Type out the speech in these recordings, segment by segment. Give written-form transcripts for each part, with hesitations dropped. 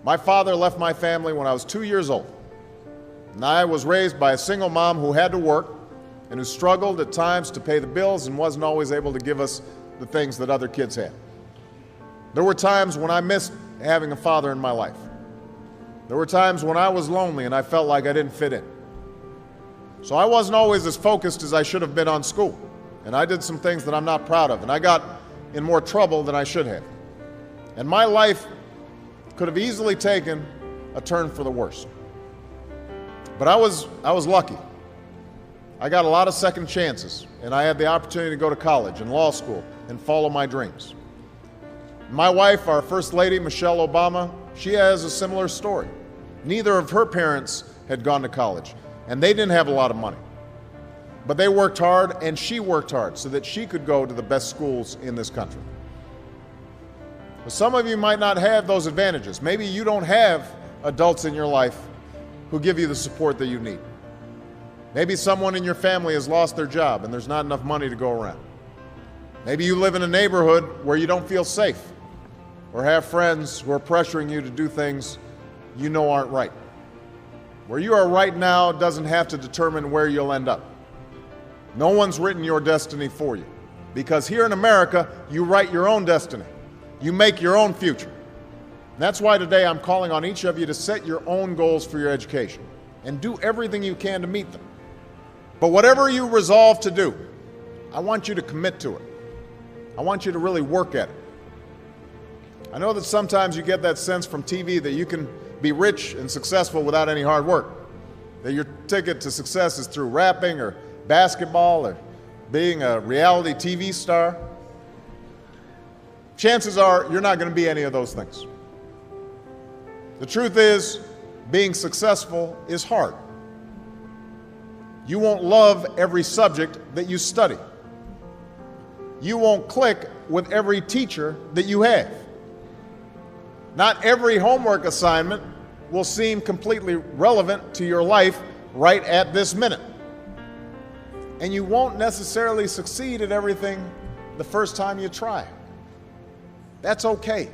My father left my family when I was 2 years old, and I was raised by a single mom who had to work and who struggled at times to pay the bills and wasn't always able to give us the things that other kids had. There were times when I missed having a father in my life. There were times when I was lonely and I felt like I didn't fit in. So I wasn't always as focused as I should have been on school, and I did some things that I'm not proud of, and I got in more trouble than I should have. And my life could have easily taken a turn for the worse. But I was lucky. I got a lot of second chances, and I had the opportunity to go to college and law school and follow my dreams. My wife, our First Lady, Michelle Obama, she has a similar story. Neither of her parents had gone to college, and they didn't have a lot of money. But they worked hard, and she worked hard so that she could go to the best schools in this country. But some of you might not have those advantages. Maybe you don't have adults in your life who give you the support that you need. Maybe someone in your family has lost their job and there's not enough money to go around. Maybe you live in a neighborhood where you don't feel safe or have friends who are pressuring you to do things you know aren't right. Where you are right now doesn't have to determine where you'll end up. No one's written your destiny for you, because here in America, you write your own destiny. You make your own future. And that's why today I'm calling on each of you to set your own goals for your education and do everything you can to meet them. But whatever you resolve to do, I want you to commit to it. I want you to really work at it. I know that sometimes you get that sense from TV that you can be rich and successful without any hard work, that your ticket to success is through rapping or basketball or being a reality TV star. Chances are you're not going to be any of those things. The truth is, being successful is hard. You won't love every subject that you study. You won't click with every teacher that you have. Not every homework assignment will seem completely relevant to your life right at this minute. And you won't necessarily succeed at everything the first time you try. That's okay.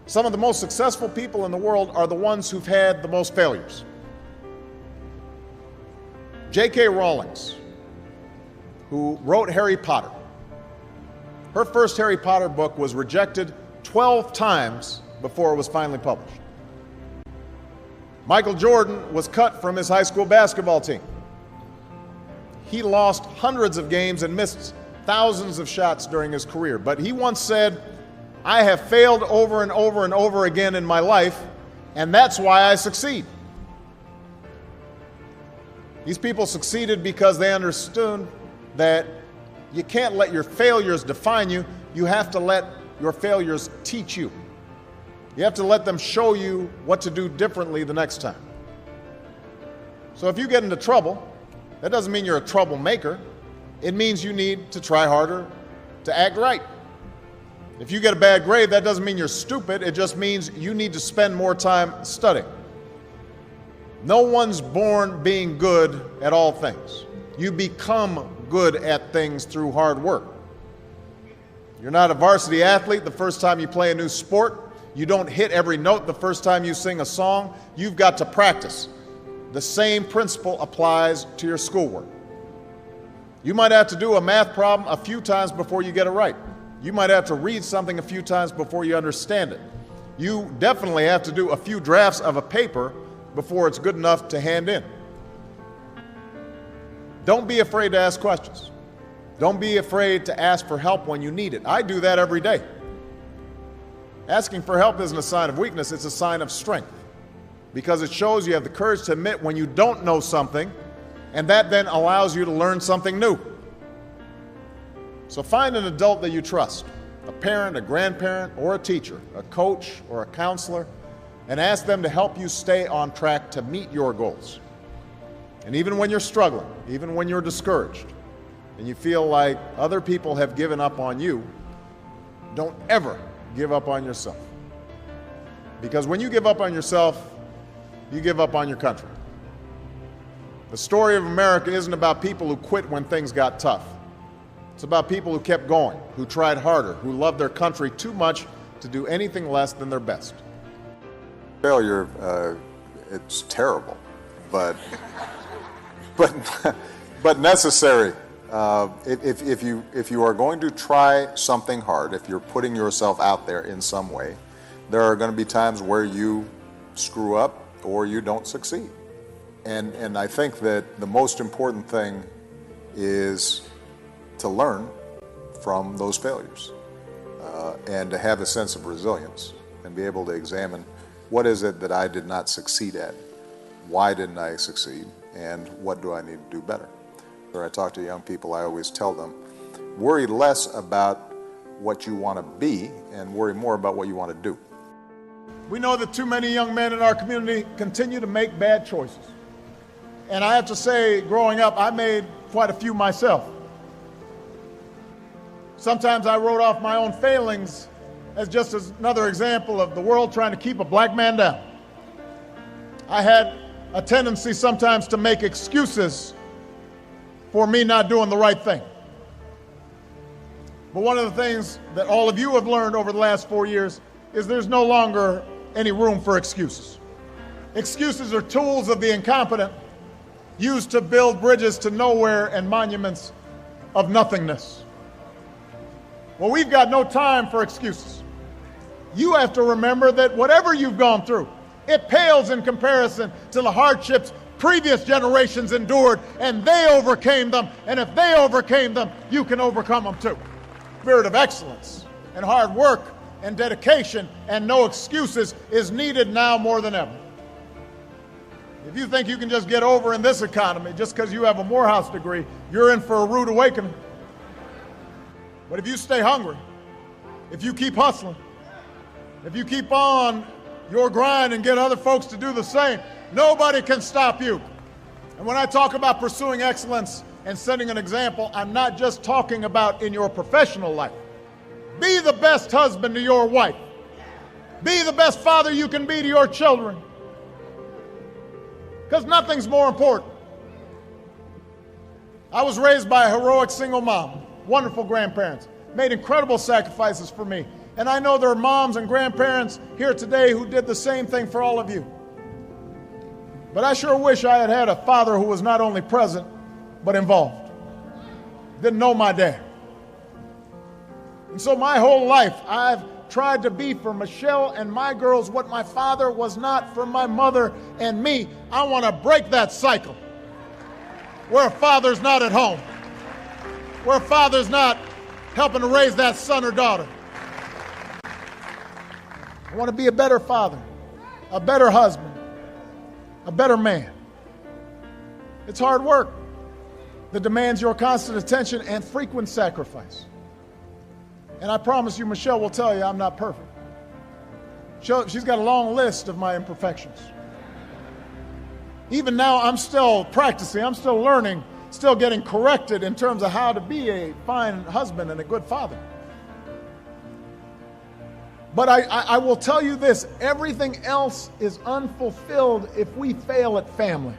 Some of the most successful people in the world are the ones who've had the most failures. J.K. Rowling, who wrote Harry Potter, her first Harry Potter book was rejected 12 times before it was finally published. Michael Jordan was cut from his high school basketball team. He lost hundreds of games and missed thousands of shots during his career. But he once said, "I have failed over and over and over again in my life, and that's why I succeed." These people succeeded because they understood that you can't let your failures define you. You have to let your failures teach you. You have to let them show you what to do differently the next time. So if you get into trouble, that doesn't mean you're a troublemaker. It means you need to try harder to act right. If you get a bad grade, that doesn't mean you're stupid. It just means you need to spend more time studying. No one's born being good at all things. You become good at things through hard work. You're not a varsity athlete the first time you play a new sport. You don't hit every note the first time you sing a song. You've got to practice. The same principle applies to your schoolwork. You might have to do a math problem a few times before you get it right. You might have to read something a few times before you understand it. You definitely have to do a few drafts of a paper before it's good enough to hand in. Don't be afraid to ask questions. Don't be afraid to ask for help when you need it. I do that every day. Asking for help isn't a sign of weakness, it's a sign of strength, because it shows you have the courage to admit when you don't know something, and that then allows you to learn something new. So find an adult that you trust, a parent, a grandparent, or a teacher, a coach, or a counselor, and ask them to help you stay on track to meet your goals. And even when you're struggling, even when you're discouraged, and you feel like other people have given up on you, don't ever give up on yourself. Because when you give up on yourself, you give up on your country. The story of America isn't about people who quit when things got tough. It's about people who kept going, who tried harder, who loved their country too much to do anything less than their best. Failure, it's terrible, but but necessary. If you are going to try something hard, if you're putting yourself out there in some way, there are going to be times where you screw up or you don't succeed. And I think that the most important thing is to learn from those failures and to have a sense of resilience and be able to examine what is it that I did not succeed at, why didn't I succeed, and what do I need to do better. When I talk to young people, I always tell them, worry less about what you want to be and worry more about what you want to do. We know that too many young men in our community continue to make bad choices. And I have to say, growing up, I made quite a few myself. Sometimes I wrote off my own failings as just another example of the world trying to keep a black man down. I had a tendency sometimes to make excuses for me not doing the right thing. But one of the things that all of you have learned over the last 4 years is there's no longer any room for excuses. Excuses are tools of the incompetent used to build bridges to nowhere and monuments of nothingness. Well, we've got no time for excuses. You have to remember that whatever you've gone through, it pales in comparison to the hardships previous generations endured, and they overcame them. And if they overcame them, you can overcome them too. Spirit of excellence and hard work and dedication and no excuses is needed now more than ever. If you think you can just get over in this economy just because you have a Morehouse degree, you're in for a rude awakening. But if you stay hungry, if you keep hustling, if you keep on your grind and get other folks to do the same, nobody can stop you. And when I talk about pursuing excellence and setting an example, I'm not just talking about in your professional life. Be the best husband to your wife. Be the best father you can be to your children. Because nothing's more important. I was raised by a heroic single mom, wonderful grandparents, made incredible sacrifices for me. And I know there are moms and grandparents here today who did the same thing for all of you. But I sure wish I had had a father who was not only present, but involved. Didn't know my dad. And so my whole life, I've tried to be for Michelle and my girls what my father was not for my mother and me. I want to break that cycle where a father's not at home, where a father's not helping to raise that son or daughter. I want to be a better father, a better husband, a better man. It's hard work that demands your constant attention and frequent sacrifice. And I promise you, Michelle will tell you I'm not perfect. She's got a long list of my imperfections. Even now, I'm still practicing, I'm still learning, still getting corrected in terms of how to be a fine husband and a good father. But I will tell you this, everything else is unfulfilled if we fail at family,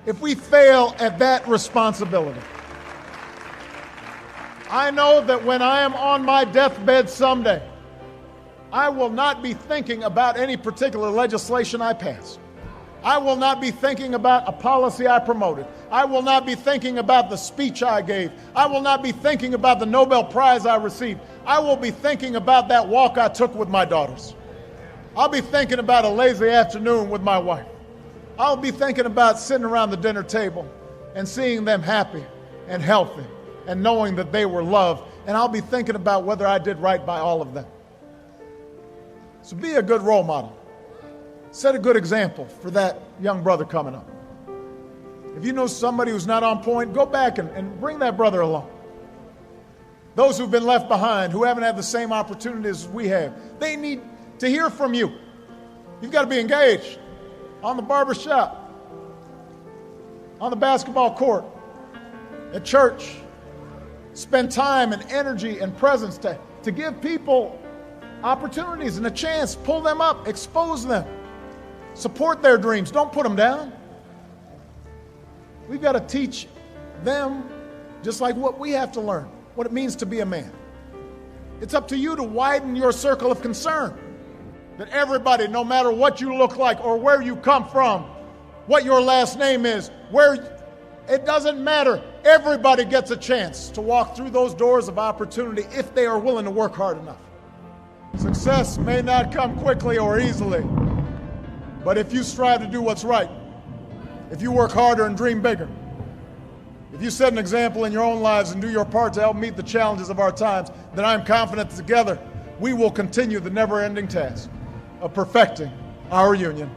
if we fail at that responsibility. I know that when I am on my deathbed someday, I will not be thinking about any particular legislation I passed. I will not be thinking about a policy I promoted. I will not be thinking about the speech I gave. I will not be thinking about the Nobel Prize I received. I will be thinking about that walk I took with my daughters. I'll be thinking about a lazy afternoon with my wife. I'll be thinking about sitting around the dinner table and seeing them happy and healthy and knowing that they were loved. And I'll be thinking about whether I did right by all of them. So be a good role model. Set a good example for that young brother coming up. If you know somebody who's not on point, go back and bring that brother along. Those who've been left behind, who haven't had the same opportunities as we have, they need to hear from you. You've got to be engaged on the barber shop, on the basketball court, at church. Spend time and energy and presence to give people opportunities and a chance. Pull them up, expose them, support their dreams. Don't put them down. We've got to teach them just like what we have to learn, what it means to be a man. It's up to you to widen your circle of concern. that everybody, no matter what you look like or where you come from, what your last name is, it doesn't matter. Everybody gets a chance to walk through those doors of opportunity if they are willing to work hard enough. Success may not come quickly or easily, but if you strive to do what's right, if you work harder and dream bigger, if you set an example in your own lives and do your part to help meet the challenges of our times, then I'm confident that together we will continue the never-ending task of perfecting our union.